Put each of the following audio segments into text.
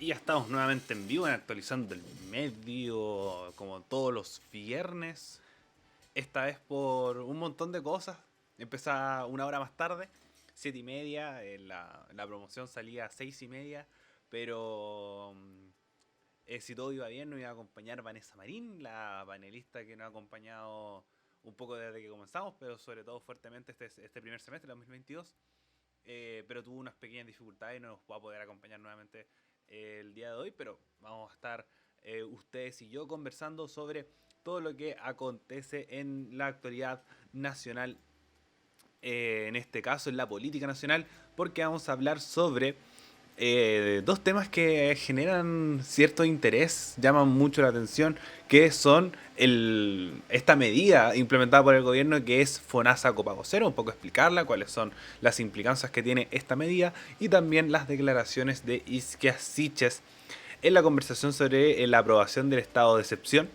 Y ya estamos nuevamente en vivo, en actualizando el medio, como todos los viernes. Esta vez por un montón de cosas. Empieza una hora más tarde, 7:30. La promoción salía a 6:30. Pero si todo iba bien, nos iba a acompañar Vanessa Marín, la panelista que nos ha acompañado un poco desde que comenzamos, pero sobre todo fuertemente este primer semestre de 2022. Pero tuvo unas pequeñas dificultades y no nos va a poder acompañar nuevamente el día de hoy, pero vamos a estar ustedes y yo conversando sobre todo lo que acontece en la actualidad nacional, en este caso en la política nacional, porque vamos a hablar sobre dos temas que generan cierto interés, llaman mucho la atención, que son esta medida implementada por el gobierno que es FONASA Copago Cero, un poco explicarla, cuáles son las implicancias que tiene esta medida y también las declaraciones de Isquia Siches en la conversación sobre la aprobación del estado de excepción,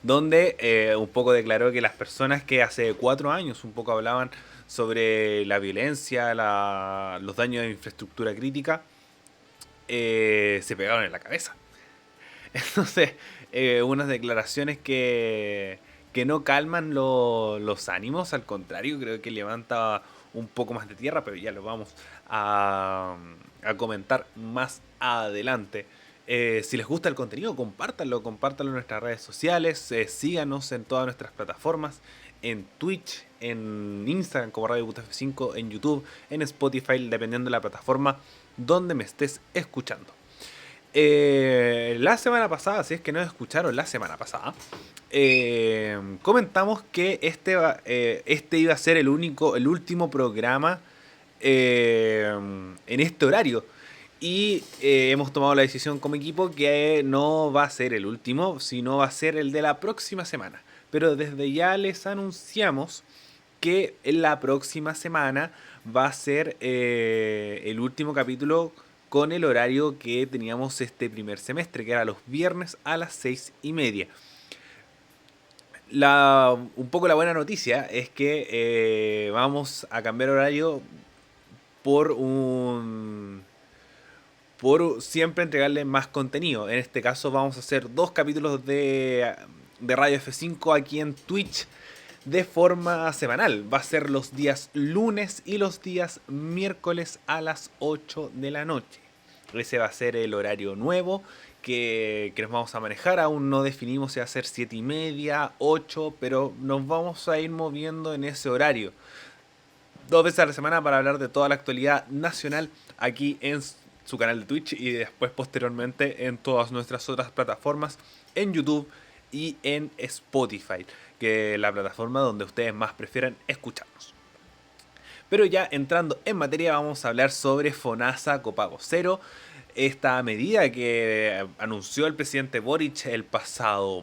donde un poco declaró que las personas que hace 4 años un poco hablaban sobre la violencia, los daños de infraestructura crítica, se pegaron en la cabeza. Entonces, unas declaraciones que no calman los ánimos, al contrario, creo que levanta un poco más de tierra, pero ya lo vamos a comentar más adelante. Si les gusta el contenido, compártanlo en nuestras redes sociales, síganos en todas nuestras plataformas, en Twitch, en Instagram como Radio QTF5, en YouTube, en Spotify, dependiendo de la plataforma donde me estés escuchando. La semana pasada, si es que no escucharon la semana pasada, comentamos que este iba a ser el último programa en este horario. Y hemos tomado la decisión como equipo que no va a ser el último, sino va a ser el de la próxima semana. Pero desde ya les anunciamos que en la próxima semana va a ser el último capítulo con el horario que teníamos este primer semestre, que era los viernes a las 6:30. Un poco la buena noticia es que vamos a cambiar horario por por siempre entregarle más contenido. En este caso vamos a hacer 2 capítulos de Radio F5 aquí en Twitch de forma semanal. Va a ser los días lunes y los días miércoles a las 8 de la noche. Ese va a ser el horario nuevo que nos vamos a manejar. Aún no definimos si va a ser 7:30, 8, pero nos vamos a ir moviendo en ese horario. 2 veces a la semana para hablar de toda la actualidad nacional aquí en su canal de Twitch y después posteriormente en todas nuestras otras plataformas, en YouTube y en Spotify, que es la plataforma donde ustedes más prefieren escucharnos. Pero ya entrando en materia, vamos a hablar sobre FONASA Copago Cero, esta medida que anunció el presidente Boric el pasado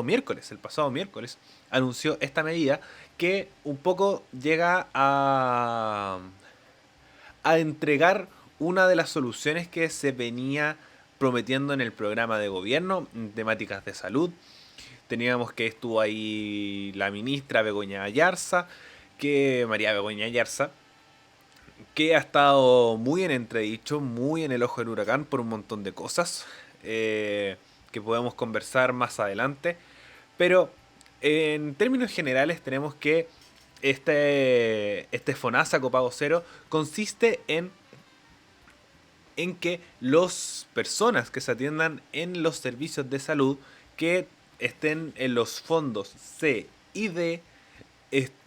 miércoles anunció esta medida que un poco llega a entregar una de las soluciones que se venía prometiendo en el programa de gobierno en temáticas de salud. Teníamos que estuvo ahí la ministra Begoña Ayarza, María Begoña Ayarza, que ha estado muy en entredicho, muy en el ojo del huracán por un montón de cosas que podemos conversar más adelante. Pero en términos generales tenemos que este FONASA Copago Cero consiste en que las personas que se atiendan en los servicios de salud que estén en los fondos C y D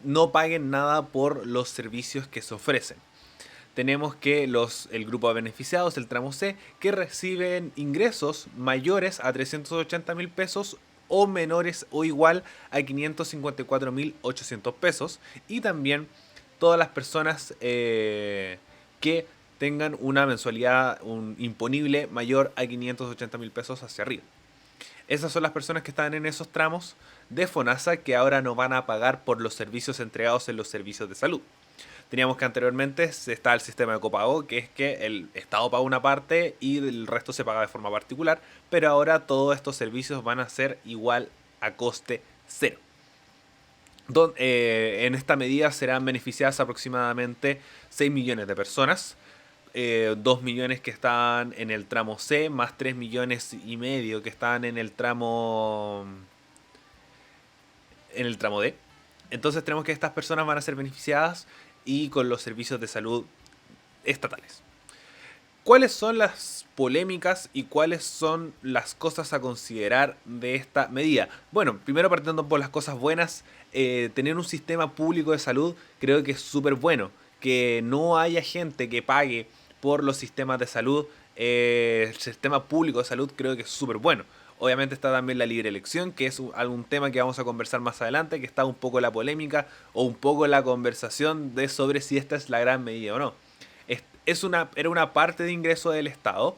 no paguen nada por los servicios que se ofrecen. Tenemos que el grupo de beneficiados, el tramo C, que reciben ingresos mayores a 380.000 pesos o menores o igual a 554.800 pesos. Y también todas las personas que tengan una mensualidad imponible mayor a 580.000 pesos hacia arriba. Esas son las personas que están en esos tramos de FONASA que ahora no van a pagar por los servicios entregados en los servicios de salud. Teníamos que anteriormente está el sistema de copago, que es que el Estado paga una parte y el resto se paga de forma particular, pero ahora todos estos servicios van a ser igual a coste cero. En esta medida serán beneficiadas aproximadamente 6 millones de personas. 2 millones que están en el tramo C, más 3 millones y medio que están en el tramo D. Entonces tenemos que estas personas van a ser beneficiadas y con los servicios de salud estatales. ¿Cuáles son las polémicas y cuáles son las cosas a considerar de esta medida? Bueno, primero partiendo por las cosas buenas, tener un sistema público de salud creo que es súper bueno. Que no haya gente que pague por los sistemas de salud, el sistema público de salud creo que es súper bueno. Obviamente está también la libre elección, que es algún tema que vamos a conversar más adelante, que está un poco la polémica o un poco la conversación de sobre si esta es la gran medida o no. Era una parte de ingreso del Estado,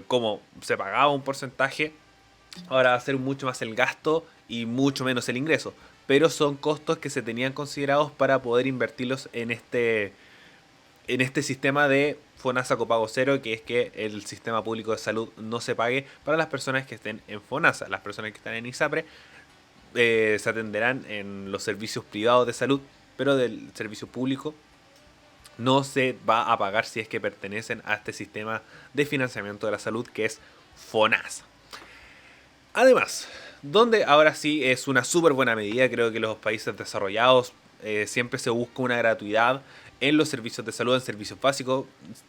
como se pagaba un porcentaje, ahora va a ser mucho más el gasto y mucho menos el ingreso. Pero son costos que se tenían considerados para poder invertirlos en este sistema de FONASA copago cero, que es que el sistema público de salud no se pague para las personas que estén en FONASA. Las personas que están en ISAPRE se atenderán en los servicios privados de salud, pero del servicio público no se va a pagar si es que pertenecen a este sistema de financiamiento de la salud que es FONASA. Además, donde ahora sí es una súper buena medida, creo que los países desarrollados siempre se busca una gratuidad en los servicios de salud, en servicios básicos,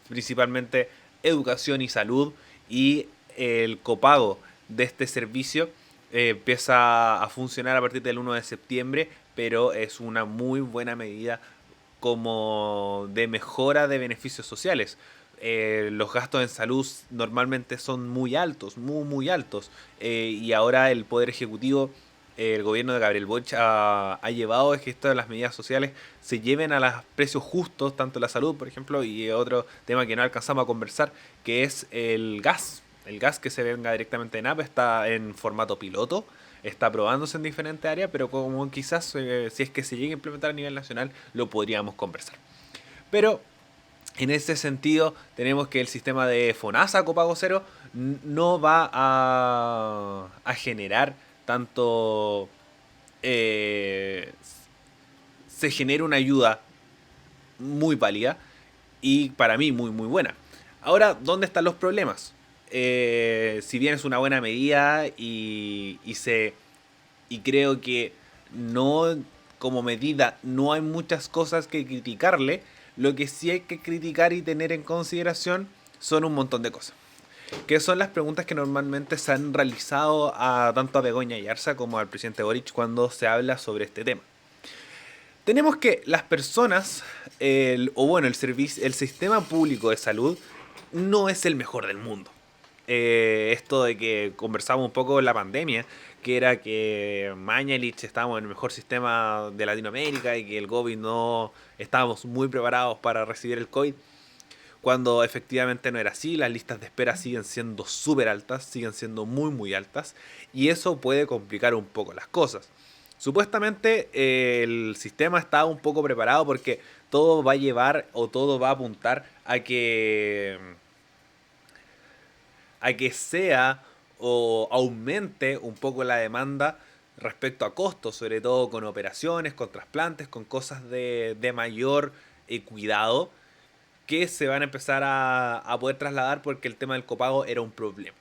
principalmente educación y salud, y el copago de este servicio empieza a funcionar a partir del 1 de septiembre, pero es una muy buena medida como de mejora de beneficios sociales. Los gastos en salud normalmente son muy altos, muy altos, y ahora el Poder Ejecutivo, el gobierno de Gabriel Boric ha llevado a que esto de las medidas sociales se lleven a los precios justos, tanto la salud, por ejemplo, y otro tema que no alcanzamos a conversar, que es el gas. El gas que se venga directamente en APA está en formato piloto, está probándose en diferentes áreas, pero como quizás si es que se llegue a implementar a nivel nacional, lo podríamos conversar. Pero en ese sentido, tenemos que el sistema de FONASA copago cero no va a generar tanto... se genera una ayuda muy válida y para mí muy buena. Ahora, ¿dónde están los problemas? Si bien es una buena medida y creo que no, como medida, no hay muchas cosas que criticarle, lo que sí hay que criticar y tener en consideración son un montón de cosas. Que son las preguntas que normalmente se han realizado tanto a Begoña Yarza como al presidente Boric cuando se habla sobre este tema. Tenemos que las personas, el sistema público de salud no es el mejor del mundo. Esto de que conversamos un poco en la pandemia, que era que Mañalich estábamos en el mejor sistema de Latinoamérica y que el COVID no estábamos muy preparados para recibir el COVID, cuando efectivamente no era así. Las listas de espera siguen siendo súper altas, siguen siendo muy altas, y eso puede complicar un poco las cosas. Supuestamente el sistema está un poco preparado porque todo va a llevar o todo va a apuntar a que sea o aumente un poco la demanda respecto a costos, sobre todo con operaciones, con trasplantes, con cosas de mayor cuidado que se van a empezar a poder trasladar porque el tema del copago era un problema.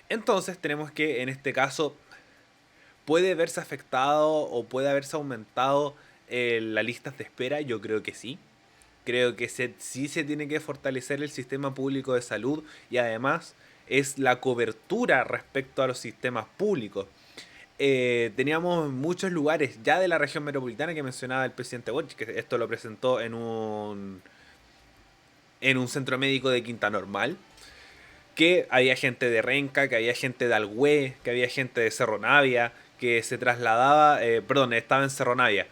Entonces tenemos que en este caso puede verse afectado o puede haberse aumentado las listas de espera. Yo creo que sí. Creo que sí se tiene que fortalecer el sistema público de salud y además es la cobertura respecto a los sistemas públicos. Teníamos muchos lugares ya de la región metropolitana que mencionaba el presidente Boric, que esto lo presentó en un centro médico de Quinta Normal, que había gente de Renca, que había gente de Alhué, que había gente de Cerro Navia, que se trasladaba, estaba en Cerro Navia.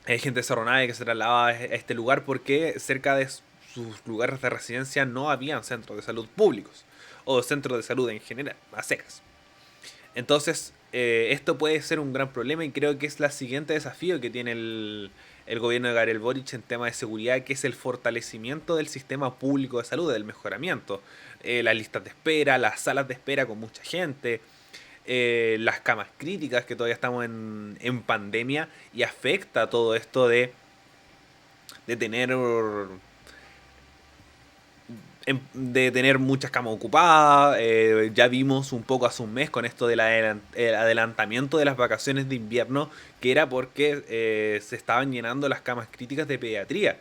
Hay gente de Cerro Navia que se trasladaba a este lugar porque cerca de sus lugares de residencia no habían centros de salud públicos o centros de salud en general, a secas. Entonces, esto puede ser un gran problema y creo que es el siguiente desafío que tiene el gobierno de Gabriel Boric en tema de seguridad, que es el fortalecimiento del sistema público de salud, del mejoramiento. Las listas de espera, las salas de espera con mucha gente, las camas críticas, que todavía estamos en pandemia y afecta todo esto de de tener muchas camas ocupadas. Ya vimos un poco hace un mes con esto del adelantamiento de las vacaciones de invierno, que era porque se estaban llenando las camas críticas de pediatría.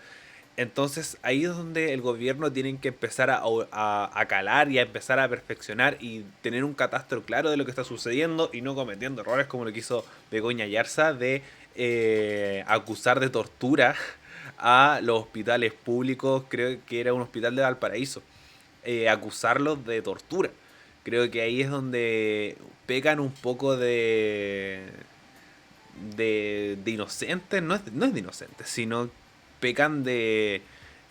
Entonces ahí es donde el gobierno tiene que empezar a calar y a empezar a perfeccionar y tener un catastro claro de lo que está sucediendo y no cometiendo errores como lo que hizo Begoña Yarza de acusar de tortura a los hospitales públicos. Creo que era un hospital de Valparaíso, acusarlos de tortura. Creo que ahí es donde pecan un poco de inocentes. No es de inocentes, sino pecan de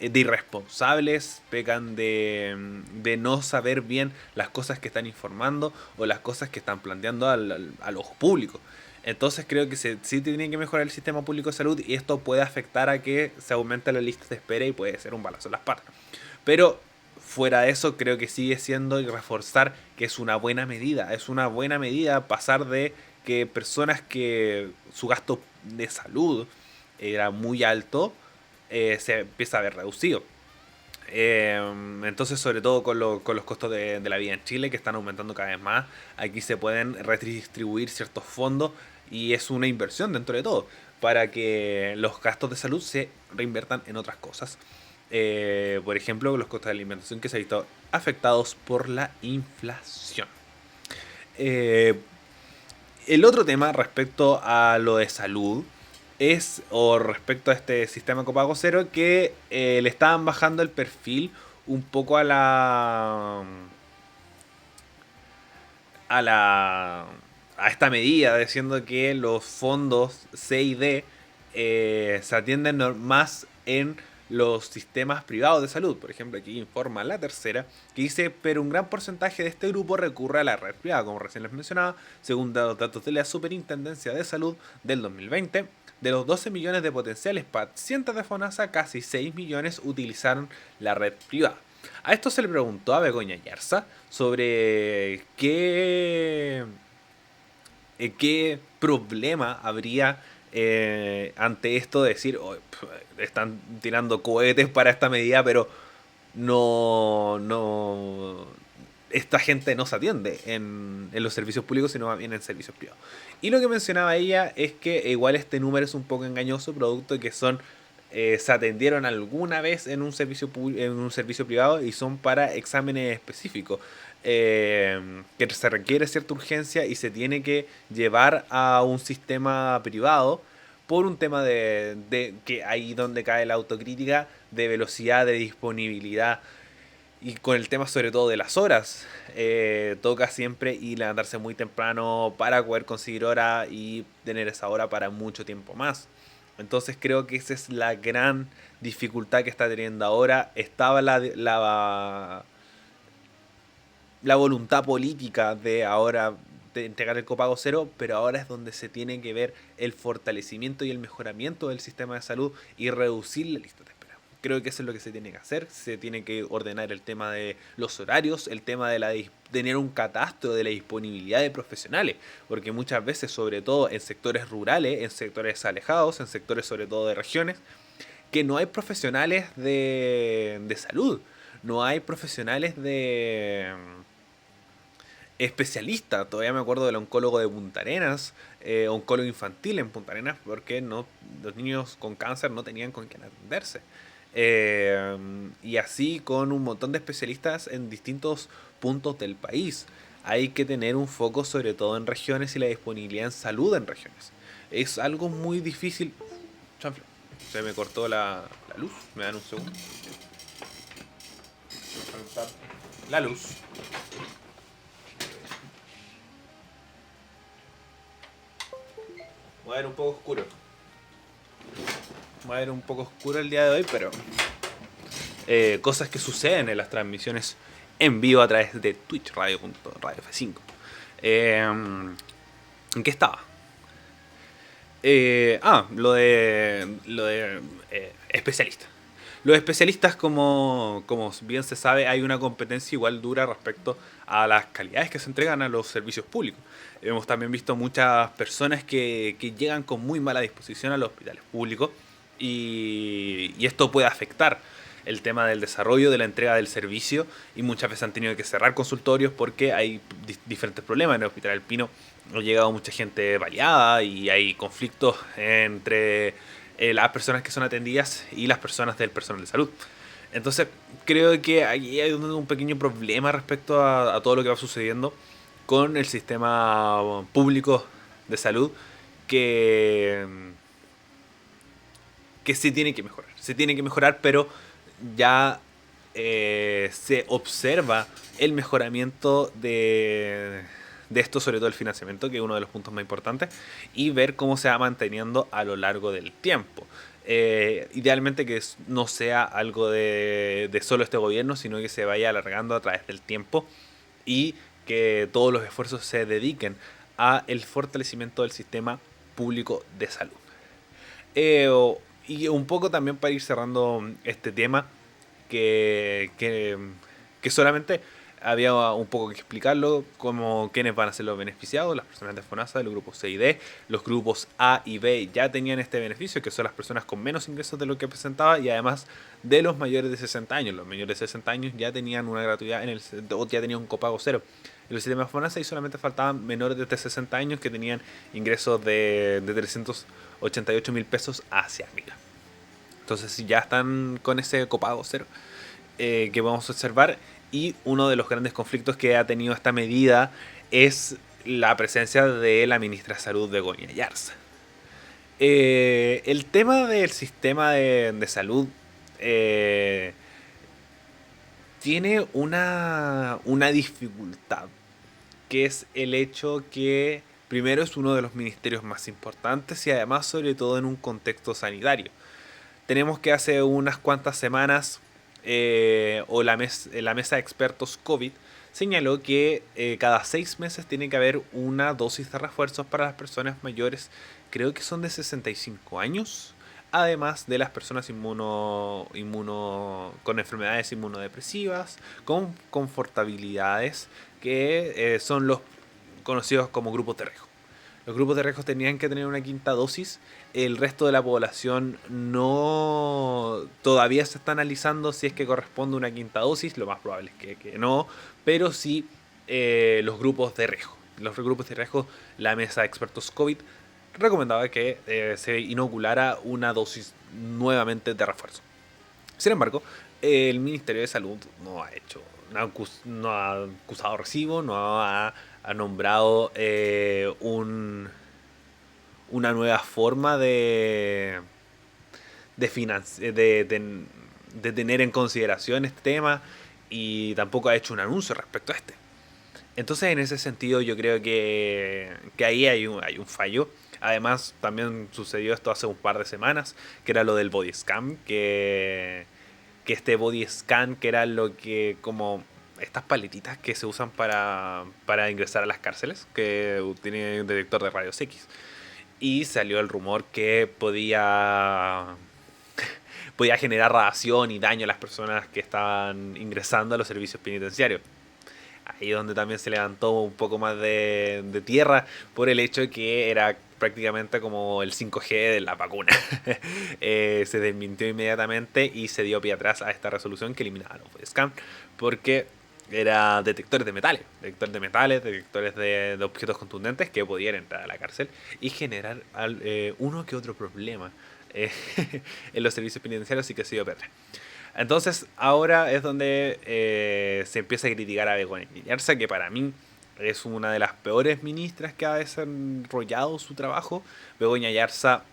irresponsables, pecan de no saber bien las cosas que están informando o las cosas que están planteando a los públicos. Entonces creo que sí tiene que mejorar el sistema público de salud y esto puede afectar a que se aumente la lista de espera y puede ser un balazo en las patas. Pero fuera de eso creo que sigue siendo y reforzar que es una buena medida. Es una buena medida pasar de que personas que su gasto de salud era muy alto, se empieza a ver reducido. Entonces, sobre todo con los costos de la vida en Chile, que están aumentando cada vez más, aquí se pueden redistribuir ciertos fondos y es una inversión dentro de todo para que los gastos de salud se reinviertan en otras cosas. Por ejemplo, los costos de alimentación que se han visto afectados por la inflación. Eh, el otro tema respecto a lo de salud o respecto a este sistema copago cero, que le estaban bajando el perfil un poco a esta medida, diciendo que los fondos C y D se atienden más en los sistemas privados de salud. Por ejemplo, aquí informa la tercera, que dice, pero un gran porcentaje de este grupo recurre a la red privada, como recién les mencionaba, según los datos de la Superintendencia de Salud del 2020. De los 12 millones de potenciales pacientes de FONASA, casi 6 millones utilizaron la red privada. A esto se le preguntó a Begoña Yarza sobre qué problema habría ante esto de decir, oh, están tirando cohetes para esta medida, pero no, esta gente no se atiende en los servicios públicos, sino más bien en servicios privados. Y lo que mencionaba ella es que igual este número es un poco engañoso, producto de que se atendieron alguna vez en un servicio privado y son para exámenes específicos. Que se requiere cierta urgencia y se tiene que llevar a un sistema privado por un tema de que ahí donde cae la autocrítica, de velocidad, de disponibilidad y con el tema sobre todo de las horas. Toca siempre y levantarse muy temprano para poder conseguir hora y tener esa hora para mucho tiempo más. Entonces creo que esa es la gran dificultad que está teniendo ahora. Estaba la voluntad política de ahora de entregar el copago cero, pero ahora es donde se tiene que ver el fortalecimiento y el mejoramiento del sistema de salud y reducir la lista de espera. Creo que eso es lo que se tiene que hacer. Se tiene que ordenar el tema de los horarios, el tema de tener un catastro de la disponibilidad de profesionales, porque muchas veces, sobre todo en sectores rurales, en sectores alejados, en sectores sobre todo de regiones, que no hay profesionales de salud, no hay profesionales de especialista. Todavía me acuerdo del oncólogo de Punta Arenas, oncólogo infantil en Punta Arenas, porque los niños con cáncer no tenían con quién atenderse. Y así con un montón de especialistas en distintos puntos del país. Hay que tener un foco sobre todo en regiones y la disponibilidad en salud en regiones. Es algo muy difícil. Chanfle, se me cortó la luz. Me dan un segundo. La luz. Va a ver un poco oscuro. Va a ver un poco oscuro el día de hoy, pero cosas que suceden en las transmisiones en vivo a través de Twitch, radio.radio F5. ¿En qué estaba? Lo de especialistas. Los especialistas, como bien se sabe, hay una competencia igual dura respecto a las calidades que se entregan a los servicios públicos. Hemos también visto muchas personas que llegan con muy mala disposición a los hospitales públicos Y esto puede afectar el tema del desarrollo, de la entrega del servicio, y muchas veces han tenido que cerrar consultorios porque hay diferentes problemas. En el Hospital del Pino ha llegado mucha gente baleada y hay conflictos entre las personas que son atendidas y las personas del personal de salud. Entonces, creo que aquí hay un pequeño problema respecto a todo lo que va sucediendo con el sistema público de salud que, que sí tiene que mejorar. Se tiene que mejorar, pero ya se observa el mejoramiento de esto, sobre todo el financiamiento, que es uno de los puntos más importantes, y ver cómo se va manteniendo a lo largo del tiempo. Idealmente que no sea algo de solo este gobierno, sino que se vaya alargando a través del tiempo y que todos los esfuerzos se dediquen a el fortalecimiento del sistema público de salud. Eh, y un poco también para ir cerrando este tema, que, que, que solamente había un poco que explicarlo, como quiénes van a ser los beneficiados, las personas de FONASA, de los grupos C y D. Los grupos A y B ya tenían este beneficio, que son las personas con menos ingresos de lo que presentaba, y además de los mayores de 60 años. Los mayores de 60 años ya tenían una gratuidad, o ya tenían un copago cero en el sistema FONASA, y solamente faltaban menores de 60 años que tenían ingresos de 388.000 pesos hacia arriba. Entonces, si ya están con ese copago cero que vamos a observar, y uno de los grandes conflictos que ha tenido esta medida es la presencia de la ministra de Salud, Begoña Yarza. El tema del sistema de salud tiene una dificultad, que es el hecho que primero es uno de los ministerios más importantes y además sobre todo en un contexto sanitario. Tenemos que hace unas cuantas semanas la mesa de expertos COVID señaló que cada 6 meses tiene que haber una dosis de refuerzos para las personas mayores, creo que son de 65 años, además de las personas con enfermedades inmunodepresivas, con confortabilidades, que son los conocidos como grupos de riesgo. Los grupos de riesgo tenían que tener una quinta dosis. El resto de la población no, todavía se está analizando si es que corresponde una quinta dosis. Lo más probable es que no, pero sí los grupos de riesgo. Los grupos de riesgo, la mesa de expertos COVID recomendaba que se inoculara una dosis nuevamente de refuerzo. Sin embargo, el Ministerio de Salud no ha acusado recibo, no ha nombrado una nueva forma de tener en consideración este tema, y tampoco ha hecho un anuncio respecto a este. Entonces, en ese sentido, yo creo que ahí hay un fallo. Además, también sucedió esto hace un par de semanas, que era lo del body scan, que este body scan, que era lo que como estas paletitas que se usan para ingresar a las cárceles, que tiene un detector de rayos X. Y salió el rumor que podía generar radiación y daño a las personas que estaban ingresando a los servicios penitenciarios. Ahí donde también se levantó un poco más de tierra por el hecho de que era prácticamente como el 5G de la vacuna. Se desmintió inmediatamente y se dio pie atrás a esta resolución que eliminaba los body scan, porque era detectores de metales, detectores de objetos contundentes que podían entrar a la cárcel y generar uno que otro problema en los servicios penitenciarios, y que se dio pie atrás. Entonces ahora es donde se empieza a criticar a Begoña Yarza, que para mí es una de las peores ministras que ha desarrollado su trabajo. Begoña Yarza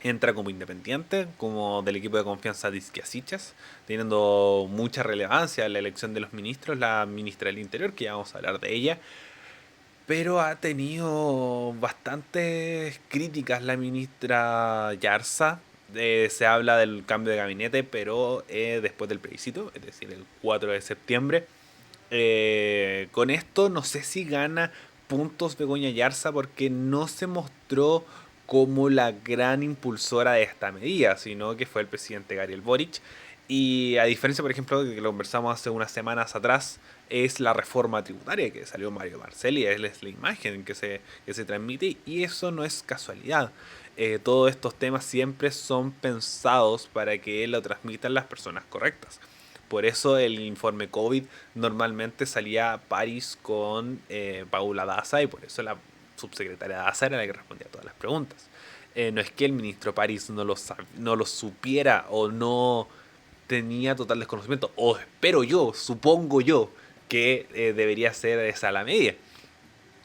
entra como independiente, como del equipo de confianza de Isquiasichas, teniendo mucha relevancia en la elección de los ministros, la ministra del Interior, que ya vamos a hablar de ella, pero ha tenido bastantes críticas la ministra Yarza. Se habla del cambio de gabinete, pero después del plebiscito, es decir, el 4 de septiembre. Con esto no sé si gana puntos Begoña Yarza, porque no se mostró como la gran impulsora de esta medida, sino que fue el presidente Gabriel Boric. Y a diferencia, por ejemplo, de que lo conversamos hace unas semanas atrás, es la reforma tributaria que salió Mario Marcel, y es la imagen que se transmite, y eso no es casualidad. todos estos temas siempre son pensados para que lo transmitan las personas correctas. Por eso el informe COVID normalmente salía París con Paula Daza, y por eso la subsecretaria Daza era la que respondía a todas las preguntas. No es que el ministro París no lo supiera o no tenía total desconocimiento, o espero yo, supongo yo, que debería ser esa la media.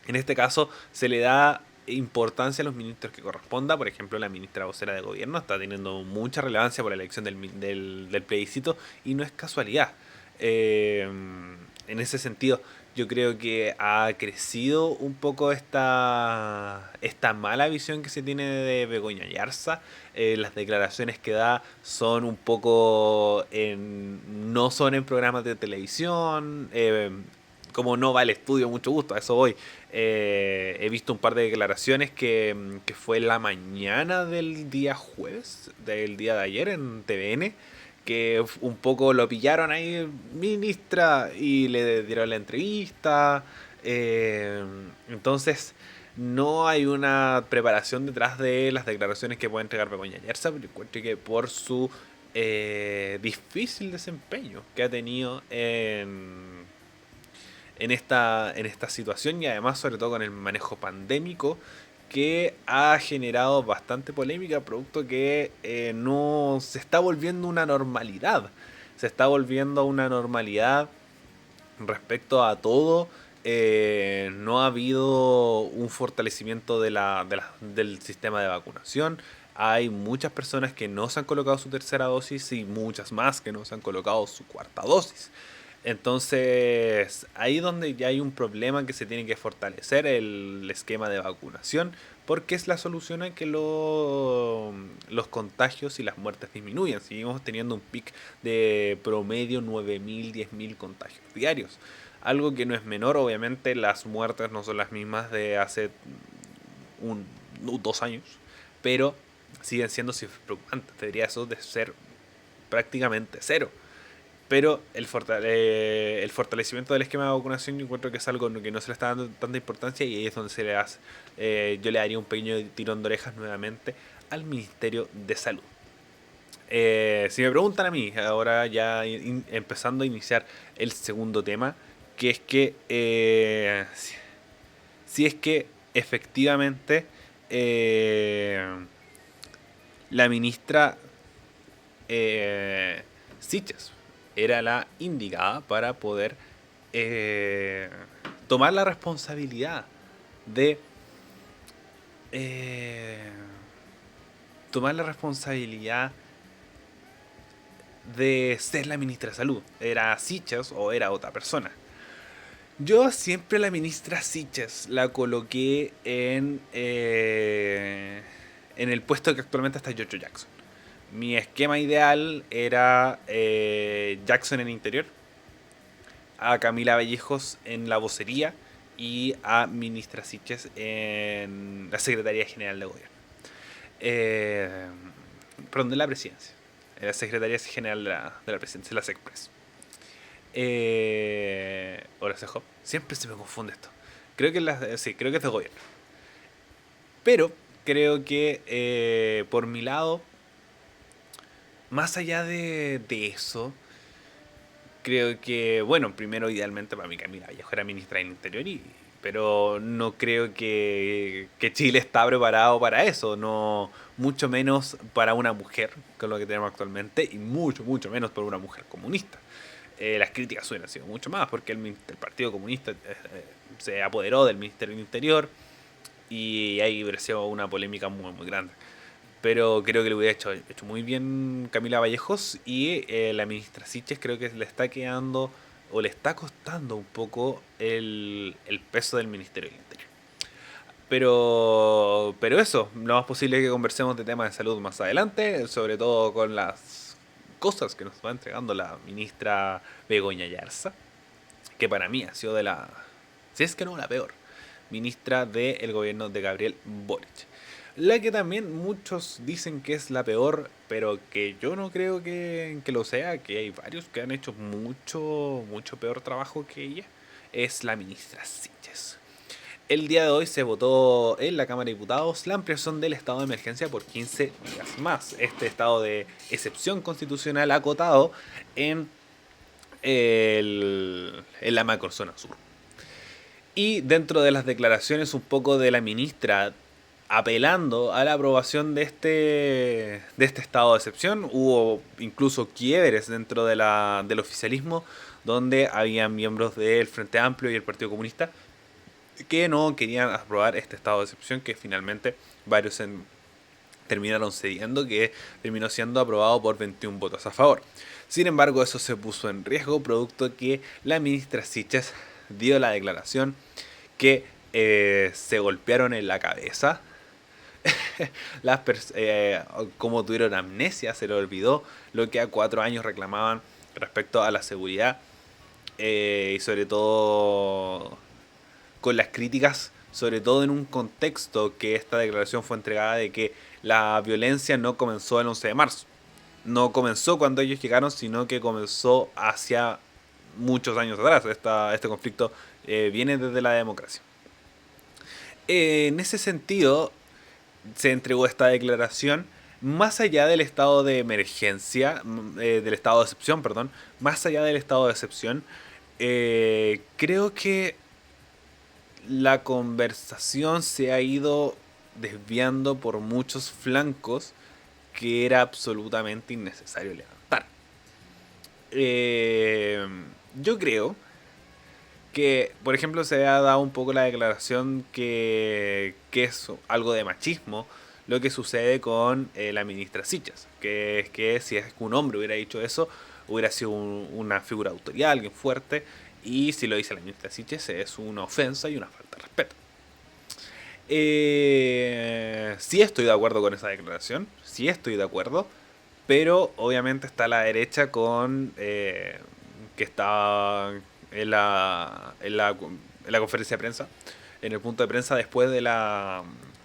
En este caso se le da importancia a los ministros que corresponda. Por ejemplo, la ministra vocera de gobierno está teniendo mucha relevancia por la elección del plebiscito, y no es casualidad. En ese sentido, yo creo que ha crecido un poco esta mala visión que se tiene de Begoña Yarza. Las declaraciones que da son un poco no son en programas de televisión. Como no va al estudio, mucho gusto, a eso voy. He visto un par de declaraciones que fue la mañana del día jueves, del día de ayer en TVN, que un poco lo pillaron ahí, ministra, y le dieron la entrevista. Entonces, no hay una preparación detrás de las declaraciones que puede entregar Begoña Yerza, pero encuentro que por su difícil desempeño que ha tenido en esta situación, y además sobre todo con el manejo pandémico, que ha generado bastante polémica, producto que no se está volviendo una normalidad. Se está volviendo una normalidad respecto a todo. No ha habido un fortalecimiento del sistema de vacunación. Hay muchas personas que no se han colocado su tercera dosis y muchas más que no se han colocado su cuarta dosis. Entonces, ahí donde ya hay un problema que se tiene que fortalecer el esquema de vacunación, porque es la solución a que los contagios y las muertes disminuyan. Seguimos teniendo un pic de promedio 9.000, 10.000 contagios diarios. Algo que no es menor, obviamente las muertes no son las mismas de hace 2 años, pero siguen siendo cifras preocupantes. Debería eso de ser prácticamente cero. Pero el fortalecimiento del esquema de vacunación, yo encuentro que es algo que no se le está dando tanta importancia, y ahí es donde se le hace. Yo le daría un pequeño tirón de orejas nuevamente al Ministerio de Salud. Si me preguntan a mí, ahora ya empezando a iniciar el segundo tema, que es que si es que efectivamente la ministra Siches era la indicada para poder tomar la responsabilidad de tomar la responsabilidad de ser la ministra de Salud. ¿Era Siches o era otra persona? Yo siempre la ministra Siches la coloqué en el puesto que actualmente está Giorgio Jackson. Mi esquema ideal era Jackson en interior, a Camila Vallejos en la vocería y a ministra Siches en la Secretaría General de Gobierno. Perdón, de la presidencia. La Secretaría General de la Presidencia, la SECPRES. O la CEJOP. Siempre se me confunde esto. Creo que, sí, creo que es de gobierno. Pero creo que por mi lado, más allá de eso, creo que, bueno, primero idealmente para mí Camila Vallejo era ministra del Interior, pero no creo que Chile está preparado para eso, no, mucho menos para una mujer, con lo que tenemos actualmente, y mucho, mucho menos para una mujer comunista. Las críticas suelen sido mucho más, porque el Partido Comunista se apoderó del Ministerio del Interior, y ahí creció una polémica muy, muy grande. Pero creo que le hubiera hecho muy bien Camila Vallejos, y la ministra Siches creo que le está quedando o le está costando un poco el peso del Ministerio del Interior. Pero eso, lo más posible es que conversemos de temas de salud más adelante, sobre todo con las cosas que nos va entregando la ministra Begoña Yarza, que para mí ha sido si es que no la peor, ministra del gobierno de Gabriel Boric. La que también muchos dicen que es la peor, pero que yo no creo que lo sea, que hay varios que han hecho mucho, mucho peor trabajo que ella, es la ministra Siches. El día de hoy se votó en la Cámara de Diputados la ampliación del estado de emergencia por 15 días más. Este estado de excepción constitucional acotado en, en la macrozona sur. Y dentro de las declaraciones un poco de la ministra apelando a la aprobación de este estado de excepción, hubo incluso quiebres dentro del oficialismo, donde había miembros del Frente Amplio y el Partido Comunista que no querían aprobar este estado de excepción, que finalmente varios terminaron cediendo, que terminó siendo aprobado por 21 votos a favor. Sin embargo, eso se puso en riesgo, producto que la ministra Siches dio la declaración que se golpearon en la cabeza. Como tuvieron amnesia, se les olvidó lo que a 4 años reclamaban respecto a la seguridad, y sobre todo con las críticas, sobre todo en un contexto que esta declaración fue entregada de que la violencia no comenzó el 11 de marzo. No comenzó cuando ellos llegaron, sino que comenzó hacia muchos años atrás. Este conflicto viene desde la democracia. En ese sentido, se entregó esta declaración más allá del estado de emergencia, del estado de excepción, perdón, más allá del estado de excepción. Creo que la conversación se ha ido desviando por muchos flancos que era absolutamente innecesario levantar. Eh, yo creo que, por ejemplo, se ha dado un poco la declaración que es algo de machismo lo que sucede con la ministra Sichas, que es que si es que un hombre hubiera dicho eso, hubiera sido una figura de autoridad, alguien fuerte, y si lo dice la ministra Sichas es una ofensa y una falta de respeto. Sí estoy de acuerdo con esa declaración, sí estoy de acuerdo, pero obviamente está la derecha con que está en la conferencia de prensa, en el punto de prensa después de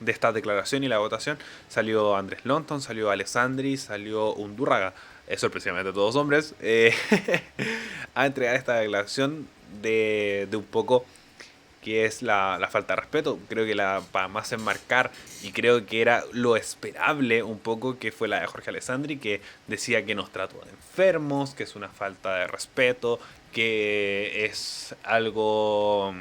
esta declaración y la votación, salió Andrés Lonton, salió Alessandri, salió Undurraga, sorpresivamente todos hombres, a entregar esta declaración de un poco que es la falta de respeto. Creo que para más enmarcar, y creo que era lo esperable un poco, que fue la de Jorge Alessandri, que decía que nos trató de enfermos, que es una falta de respeto, que es algo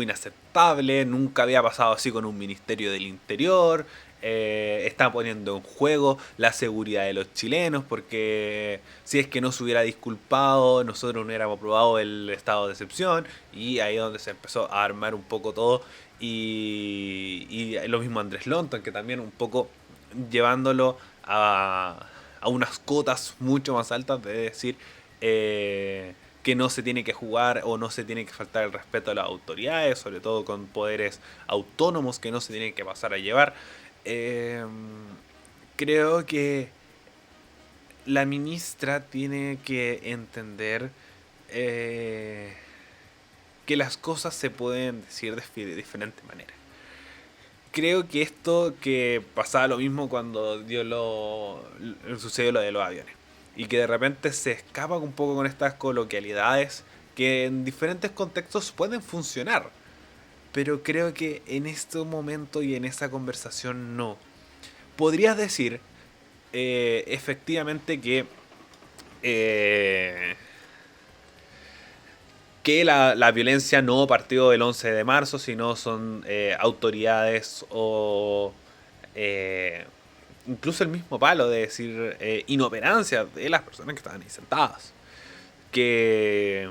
inaceptable, nunca había pasado así con un ministerio del interior, está poniendo en juego la seguridad de los chilenos, porque si es que no se hubiera disculpado, nosotros no hubiéramos aprobado el estado de excepción, y ahí es donde se empezó a armar un poco todo, y lo mismo Andrés Lonton, que también un poco llevándolo a unas cotas mucho más altas de decir que no se tiene que jugar o no se tiene que faltar el respeto a las autoridades, sobre todo con poderes autónomos que no se tienen que pasar a llevar. Eh, Creo que la ministra tiene que entender eh, que las cosas se pueden decir de diferentes maneras. Creo que esto que pasaba lo mismo cuando sucedió lo de los aviones. Y que de repente se escapa un poco con estas coloquialidades que en diferentes contextos pueden funcionar. Pero creo que en este momento y en esta conversación no. Podrías decir efectivamente eh, que la violencia no partió del 11 de marzo, sino son autoridades o eh, incluso el mismo palo de decir inoperancia de las personas que estaban ahí sentadas. Que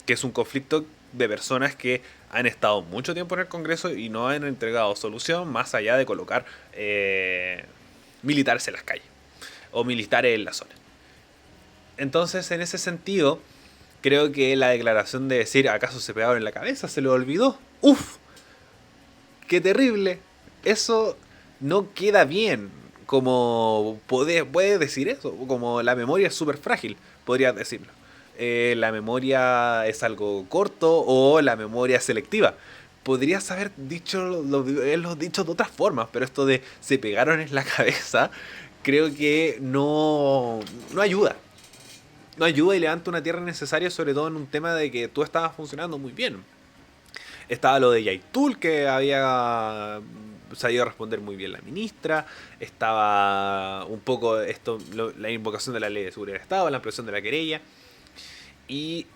es un conflicto de personas que han estado mucho tiempo en el Congreso y no han entregado solución más allá de colocar militares en las calles o militares en la zona. Entonces, en ese sentido, creo que la declaración de decir ¿acaso se pegaron en la cabeza? ¿Se lo olvidó? ¡Uf! ¡Qué terrible! Eso no queda bien. Como puede decir eso, como la memoria es súper frágil, podrías decirlo. La memoria es algo corto o la memoria selectiva. Podrías haber haberlo dicho de otras formas, pero esto de se pegaron en la cabeza, creo que no ayuda. No ayuda y levanta una tierra innecesaria, sobre todo en un tema de que tú estabas funcionando muy bien. Estaba lo de Yaitul, que había sabido responder muy bien la ministra. Estaba un poco la invocación de la ley de seguridad del Estado, la ampliación de la querella. Y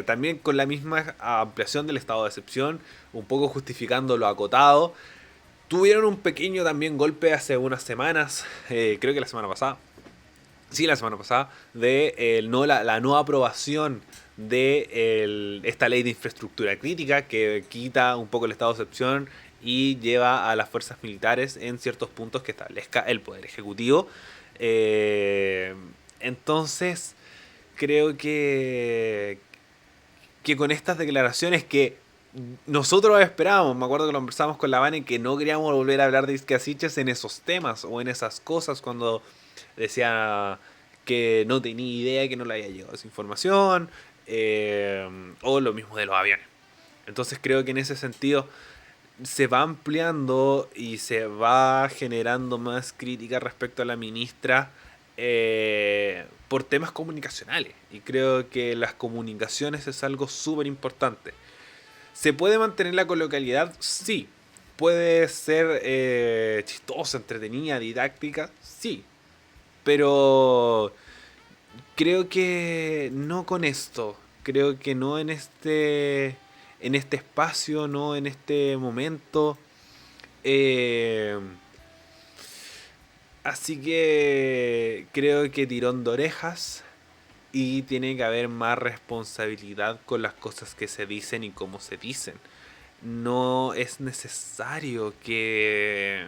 también con la misma ampliación del estado de excepción, un poco justificando lo acotado. Tuvieron un pequeño también golpe hace unas semanas, creo que la semana pasada. Sí, la semana pasada, de la no aprobación de esta ley de infraestructura crítica que quita un poco el estado de excepción y lleva a las fuerzas militares en ciertos puntos que establezca el Poder Ejecutivo. Entonces, creo que con estas declaraciones que nosotros esperábamos, me acuerdo que lo conversamos con la Vane, que no queríamos volver a hablar de Iscasiches en esos temas o en esas cosas cuando decía que no tenía idea, que no le había llegado esa información, o lo mismo de los aviones. Entonces creo que en ese sentido se va ampliando y se va generando más crítica respecto a la ministra por temas comunicacionales. Y creo que las comunicaciones es algo súper importante. ¿Se puede mantener la coloquialidad? Sí. ¿Puede ser chistosa, entretenida, didáctica? Sí. Pero creo que no con esto. Creo que no en este espacio, no en este momento. Eh, Así que creo que tirón de orejas y tiene que haber más responsabilidad con las cosas que se dicen y cómo se dicen. No es necesario que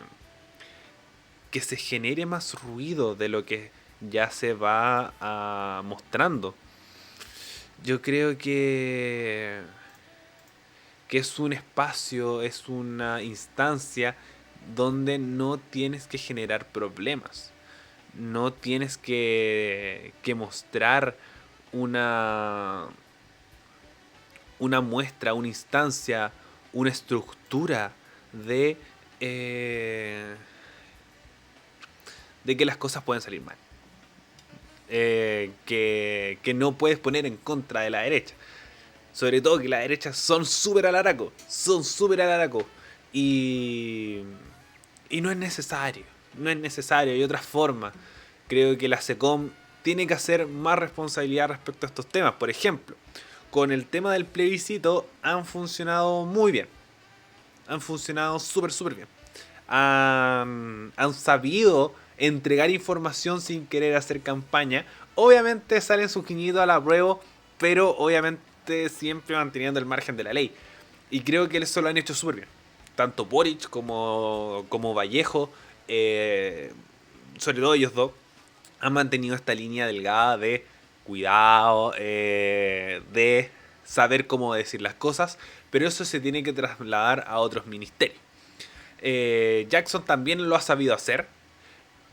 se genere más ruido de lo que ya se va mostrando. Yo creo que es un espacio, es una instancia donde no tienes que generar problemas. No tienes que mostrar una, una muestra, una instancia, una estructura de, eh, de que las cosas pueden salir mal. Que no puedes poner en contra de la derecha. Sobre todo que la derecha son súper alaraco. Son súper alaraco. Y, y no es necesario. No es necesario. Hay otras formas. Creo que la SECOM tiene que hacer más responsabilidad respecto a estos temas. Por ejemplo, con el tema del plebiscito han funcionado muy bien. Han funcionado súper, súper bien. Han sabido entregar información sin querer hacer campaña. Obviamente salen sus guiñitos a la prueba, pero obviamente siempre manteniendo el margen de la ley. Y creo que eso lo han hecho súper bien. Tanto Boric como Vallejo, sobre todo ellos dos, han mantenido esta línea delgada de cuidado, de saber cómo decir las cosas, pero eso se tiene que trasladar a otros ministerios. Jackson también lo ha sabido hacer.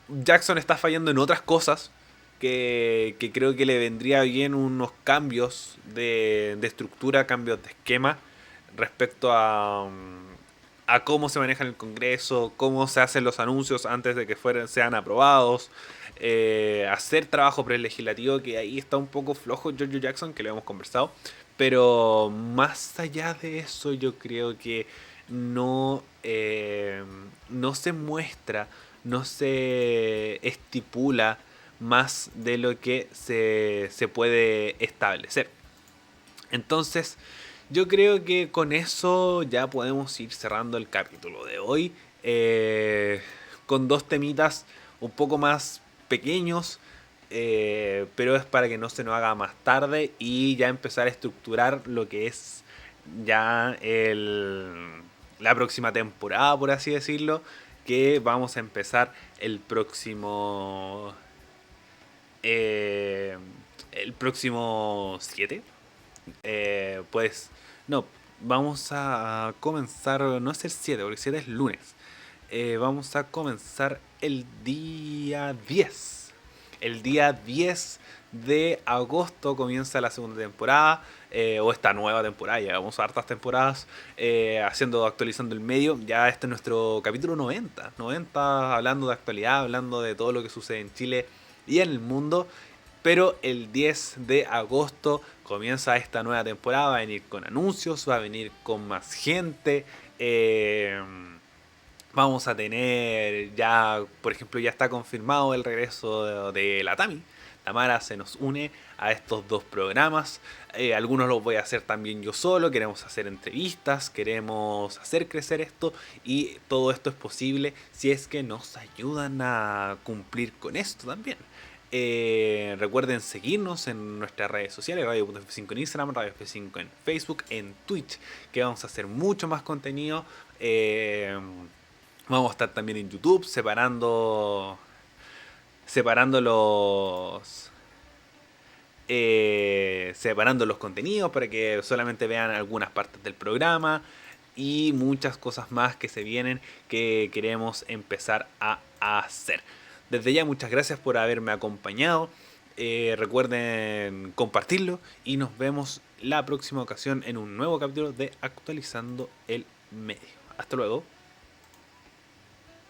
Jackson está fallando en otras cosas que creo que le vendría bien unos cambios de estructura, cambios de esquema respecto a cómo se maneja en el Congreso, cómo se hacen los anuncios antes de que sean aprobados, hacer trabajo prelegislativo, que ahí está un poco flojo Giorgio Jackson, que lo hemos conversado, pero más allá de eso yo creo que no se muestra, no se estipula más de lo que se puede establecer. Entonces, yo creo que con eso ya podemos ir cerrando el capítulo de hoy. Con dos temitas un poco más pequeños, pero es para que no se nos haga más tarde y ya empezar a estructurar lo que es ya la próxima temporada, por así decirlo, que vamos a empezar eh, el próximo 7. Pues no, vamos a comenzar, no es el 7 porque el 7 es lunes. Vamos a comenzar el día 10. El día 10 de agosto comienza la segunda temporada, o esta nueva temporada, llevamos hartas temporadas actualizando el medio. Ya este es nuestro capítulo 90 hablando de actualidad, hablando de todo lo que sucede en Chile y en el mundo. Pero el 10 de agosto comienza esta nueva temporada, va a venir con anuncios, va a venir con más gente. eh, Vamos a tener ya, por ejemplo, ya está confirmado el regreso de la Tami. Tamara se nos une a estos dos programas. Algunos los voy a hacer también yo solo. Queremos hacer entrevistas, queremos hacer crecer esto. Y todo esto es posible si es que nos ayudan a cumplir con esto también. Recuerden seguirnos en nuestras redes sociales, Radio.f5 en Instagram, Radio F5 en Facebook, en Twitch, que vamos a hacer mucho más contenido. Vamos a estar también en YouTube separando separando los contenidos para que solamente vean algunas partes del programa y muchas cosas más que se vienen que queremos empezar a hacer. Desde ya muchas gracias por haberme acompañado. Recuerden compartirlo y nos vemos la próxima ocasión en un nuevo capítulo de Actualizando el Medio. Hasta luego.